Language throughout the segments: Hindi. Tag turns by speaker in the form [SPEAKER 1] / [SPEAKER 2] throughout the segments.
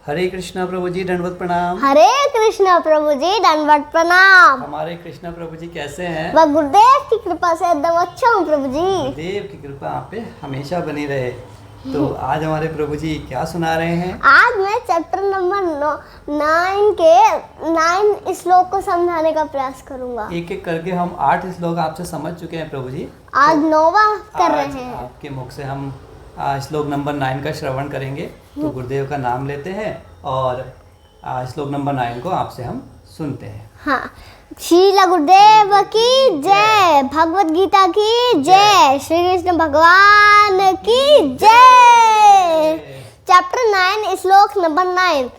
[SPEAKER 1] हरे कृष्णा प्रभु जी, दंडवत प्रणाम।
[SPEAKER 2] हरे कृष्णा प्रभु जी, दंडवत प्रणाम।
[SPEAKER 1] हमारे कृष्णा प्रभु जी कैसे हैं?
[SPEAKER 2] वह गुरुदेव की कृपा से एकदम अच्छा हूँ प्रभु जी।
[SPEAKER 1] गुरुदेव की कृपा आप पे हमेशा बनी रहे। तो आज हमारे प्रभु जी क्या सुना रहे हैं?
[SPEAKER 2] आज मैं चैप्टर नंबर 9 के 9 श्लोक को समझाने का प्रयास करूंगा।
[SPEAKER 1] एक एक करके हम 8 श्लोक आपसे समझ चुके हैं प्रभु जी।
[SPEAKER 2] आज
[SPEAKER 1] तो
[SPEAKER 2] 9वां कर
[SPEAKER 1] आज
[SPEAKER 2] रहे हैं।
[SPEAKER 1] आपके मुख से हम श्लोक नंबर 9 का श्रवण करेंगे। तो गुरुदेव का नाम लेते हैं और श्लोक नंबर 9 को आपसे हम सुनते हैं।
[SPEAKER 2] हाँ, श्रील गुरुदेव की जय, भगवत गीता की जय, श्री कृष्ण भगवान की जय। चैप्टर 9 श्लोक नंबर 9।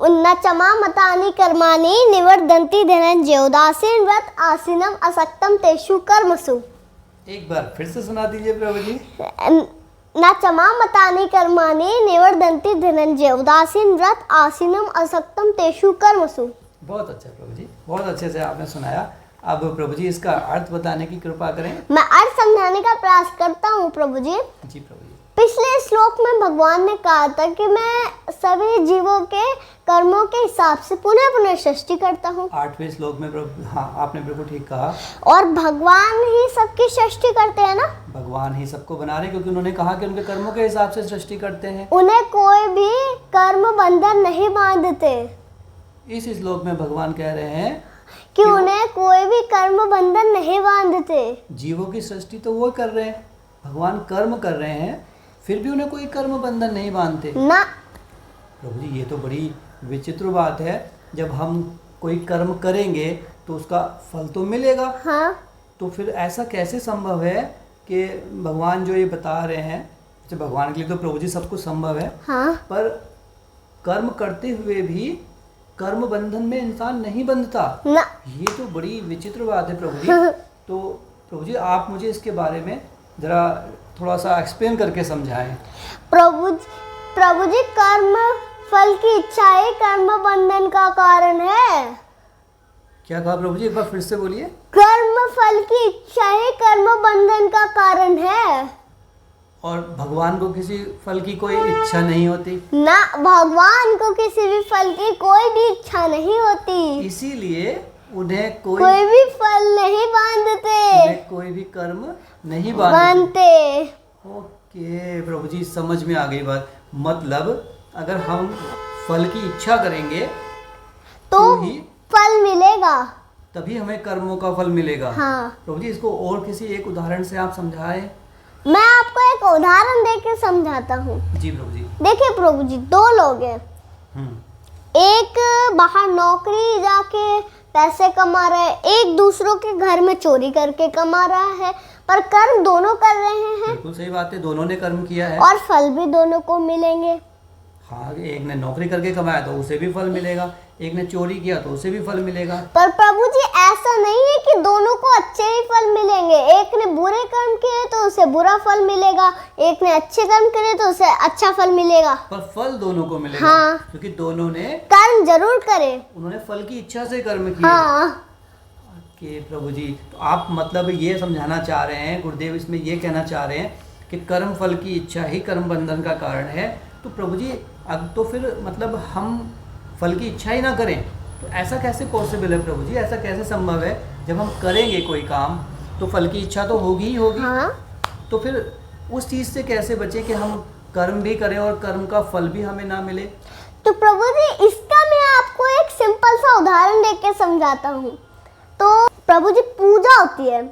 [SPEAKER 2] न चमा मतानि कर्माणि निवर्तन्ति धनंजय उदासीन व्रत आसीनम असक्तम तेषु कर्मसु।
[SPEAKER 1] एक बार फिर से सुना दीजिए प्रभु जी।
[SPEAKER 2] न चमा मतानि कर्माणि निवर्तन्ति धनंजय उदासीन व्रत आसीनम असक्तम तेषु कर्मसु।
[SPEAKER 1] बहुत अच्छा प्रभु जी, बहुत अच्छे से आपने सुनाया। अब प्रभु जी इसका अर्थ बताने की कृपा करें।
[SPEAKER 2] मैं अर्थ समझाने का प्रयास करता हूँ प्रभु जी।
[SPEAKER 1] जी प्रभु जी।
[SPEAKER 2] पिछले श्लोक में भगवान ने कहा था कि मैं सभी जीवों के कर्मों के हिसाब से पुनः पुनः सृष्टि करता हूँ।
[SPEAKER 1] 8वें श्लोक में प्रभु, हाँ आपने बिल्कुल ठीक कहा।
[SPEAKER 2] और भगवान ही सबकी सृष्टि करते हैं ना।
[SPEAKER 1] भगवान ही सबको बना रहे, क्योंकि उन्होंने कहा कि उनके कर्मों के हिसाब से सृष्टि करते हैं।
[SPEAKER 2] उन्हें कोई भी कर्म बंधन नहीं बांधते।
[SPEAKER 1] इस श्लोक में भगवान कह रहे हैं
[SPEAKER 2] कि उन्हें कोई भी कर्म बंधन नहीं बांधते।
[SPEAKER 1] जीवों की सृष्टि तो वो कर रहे हैं, भगवान कर्म कर रहे हैं, फिर भी उन्हें कोई कर्म बंधन नहीं बांधते
[SPEAKER 2] ना।
[SPEAKER 1] प्रभु जी ये तो बड़ी विचित्र बात है। जब हम कोई कर्म करेंगे तो उसका फल तो मिलेगा।
[SPEAKER 2] हाँ।
[SPEAKER 1] तो फिर ऐसा कैसे संभव है कि भगवान जो ये बता रहे हैं, जब भगवान के लिए तो प्रभु जी सब कुछ संभव है।
[SPEAKER 2] हाँ।
[SPEAKER 1] पर कर्म करते हुए भी कर्म बंधन में इंसान नहीं बंधता
[SPEAKER 2] ना।
[SPEAKER 1] ये तो बड़ी विचित्र बात है प्रभु जी। तो प्रभु जी आप मुझे इसके बारे में जरा थोड़ा सा एक्सप्लेन करके समझाएं।
[SPEAKER 2] प्रभु जी कर्म फल की इच्छा ही कर्म बंधन का कारण है।
[SPEAKER 1] क्या कहा प्रभु जी, एक बार फिर से बोलिए।
[SPEAKER 2] कर्म फल की इच्छा ही कर्म बंधन का कारण है।
[SPEAKER 1] और भगवान को किसी फल की कोई इच्छा नहीं होती
[SPEAKER 2] ना, भगवान को किसी भी फल की कोई भी इच्छा नहीं होती,
[SPEAKER 1] इसीलिए उन्हें
[SPEAKER 2] कोई भी फल नहीं बांधते,
[SPEAKER 1] उन्हें कोई भी कर्म नहीं बांधते। ओके प्रभु जी समझ में आ गई बात। मतलब अगर हम फल की इच्छा करेंगे तो ही
[SPEAKER 2] फल मिलेगा,
[SPEAKER 1] तभी हमें कर्मों का फल मिलेगा।
[SPEAKER 2] हाँ।
[SPEAKER 1] प्रभु जी इसको और किसी एक उदाहरण से आप समझाएं।
[SPEAKER 2] मैं आपको एक उदाहरण देके समझाता हूँ।
[SPEAKER 1] जी प्रभु जी।
[SPEAKER 2] देखिए प्रभु जी, 2 लोग हैं। एक बाहर नौकरी जाके पैसे कमा रहा है, एक दूसरों के घर में चोरी करके कमा रहा है, पर कर्म दोनों कर रहे हैं।
[SPEAKER 1] बिल्कुल सही बात है, दोनों ने कर्म किया है
[SPEAKER 2] और फल भी दोनों को मिलेंगे।
[SPEAKER 1] हाँ, एक ने नौकरी करके कमाया तो उसे भी फल मिलेगा, एक ने चोरी किया तो उसे भी फल मिलेगा।
[SPEAKER 2] पर प्रभु जी ऐसा नहीं है कि दोनों को अच्छे ही फल मिलेंगे। एक ने बुरे कर्म किए तो उसे बुरा फल मिलेगा, एक ने अच्छे कर्म करे तो उसे अच्छा फल मिलेगा।
[SPEAKER 1] पर फल दोनों को मिलेगा।
[SPEAKER 2] हाँ।
[SPEAKER 1] क्योंकि दोनों ने
[SPEAKER 2] कर्म जरूर करे,
[SPEAKER 1] उन्होंने फल की इच्छा से कर्म किए।
[SPEAKER 2] हाँ।
[SPEAKER 1] कि प्रभु जी तो आप मतलब ये समझाना चाह रहे हैं, गुरुदेव इसमें ये कहना चाह रहे हैं कि कर्म फल की इच्छा ही कर्म बंधन का कारण है। तो प्रभु जी अब तो फिर मतलब हम फल की इच्छा ही ना करें तो ऐसा कैसे पॉसिबल है प्रभु जी? ऐसा कैसे संभव है? जब हम करेंगे कोई काम तो फल की इच्छा तो होगी ही होगी।
[SPEAKER 2] हाँ।
[SPEAKER 1] तो फिर उस चीज़ से कैसे बचें कि हम कर्म भी करें और कर्म का फल भी हमें ना मिले?
[SPEAKER 2] तो प्रभु जी इसका मैं आपको एक सिंपल सा उदाहरण देके समझाता हूँ। तो प्रभु जी पूजा होती है।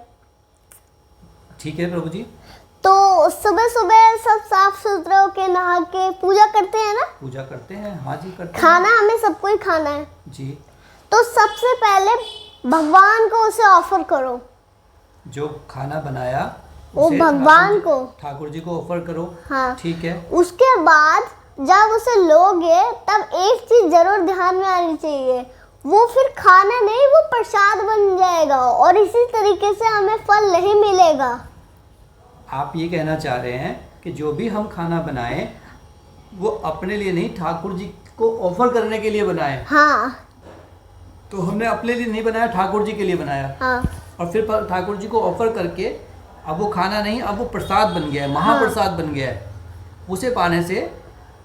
[SPEAKER 1] ठीक है प्रभु जी।
[SPEAKER 2] तो सुबह सुबह सब साफ सुथरे होके नहा के पूजा करते हैं ना।
[SPEAKER 1] पूजा करते हैं, हाँ जी करते हैं।
[SPEAKER 2] खाना हमें सबको ही खाना है
[SPEAKER 1] जी।
[SPEAKER 2] तो सबसे पहले भगवान को उसे ऑफर करो।
[SPEAKER 1] जो खाना बनाया
[SPEAKER 2] वो
[SPEAKER 1] उसे
[SPEAKER 2] भगवान को,
[SPEAKER 1] ठाकुर जी को ऑफर करो।
[SPEAKER 2] हाँ।
[SPEAKER 1] ठीक है।
[SPEAKER 2] उसके बाद जब उसे लोगे तब एक चीज जरूर ध्यान में आनी चाहिए, वो फिर खाना नहीं वो प्रसाद बन जाएगा और इसी तरीके से हमें फल नहीं मिलेगा।
[SPEAKER 1] आप ये कहना चाह रहे हैं कि जो भी हम खाना बनाएं वो अपने लिए नहीं ठाकुर जी को ऑफर करने के लिए बनाएं।
[SPEAKER 2] हाँ।
[SPEAKER 1] तो हमने अपने लिए नहीं बनाया, ठाकुर जी के लिए बनाया।
[SPEAKER 2] हाँ।
[SPEAKER 1] और फिर ठाकुर जी को ऑफर करके अब वो खाना नहीं, अब वो प्रसाद बन गया है, महाप्रसाद बन गया है। उसे पाने से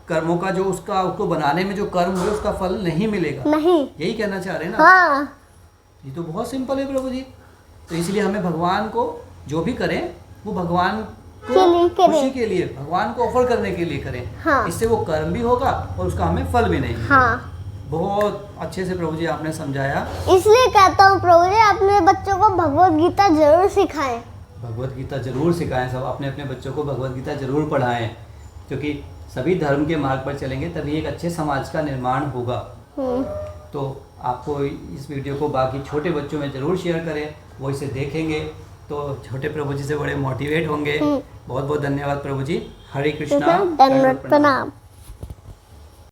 [SPEAKER 1] कर्मों का जो उसको बनाने में जो कर्म हुए उसका फल नहीं मिलेगा,
[SPEAKER 2] नहीं।
[SPEAKER 1] यही कहना चाह रहे हैं ना।
[SPEAKER 2] हाँ।
[SPEAKER 1] ये तो बहुत सिंपल है प्रभु जी। तो इसलिए हमें भगवान को जो भी करें वो भगवान को
[SPEAKER 2] के लिए करें।
[SPEAKER 1] खुशी के लिए, भगवान को ऑफर करने के लिए करें।
[SPEAKER 2] हाँ।
[SPEAKER 1] इससे वो कर्म भी होगा और उसका हमें फल भी नहीं मिलेगा।
[SPEAKER 2] हाँ।
[SPEAKER 1] बहुत अच्छे से प्रभु जी आपने समझाया।
[SPEAKER 2] इसलिए कहता हूँ प्रभु जी अपने बच्चों को भगवत गीता जरूर सिखाएं।
[SPEAKER 1] भगवत गीता जरूर सिखाएं, सब अपने अपने बच्चों को भगवत गीता जरूर पढ़ाएं, क्योंकि सभी धर्म के मार्ग पर चलेंगे तभी एक अच्छे समाज का निर्माण होगा। तो आपको इस वीडियो को बाकी छोटे बच्चों में ज़रूर शेयर करें, वो इसे देखेंगे तो छोटे प्रभु जी से बड़े मोटिवेट होंगे। बहुत बहुत धन्यवाद प्रभु जी। हरे कृष्णा,
[SPEAKER 2] धन्यवाद, प्रणाम।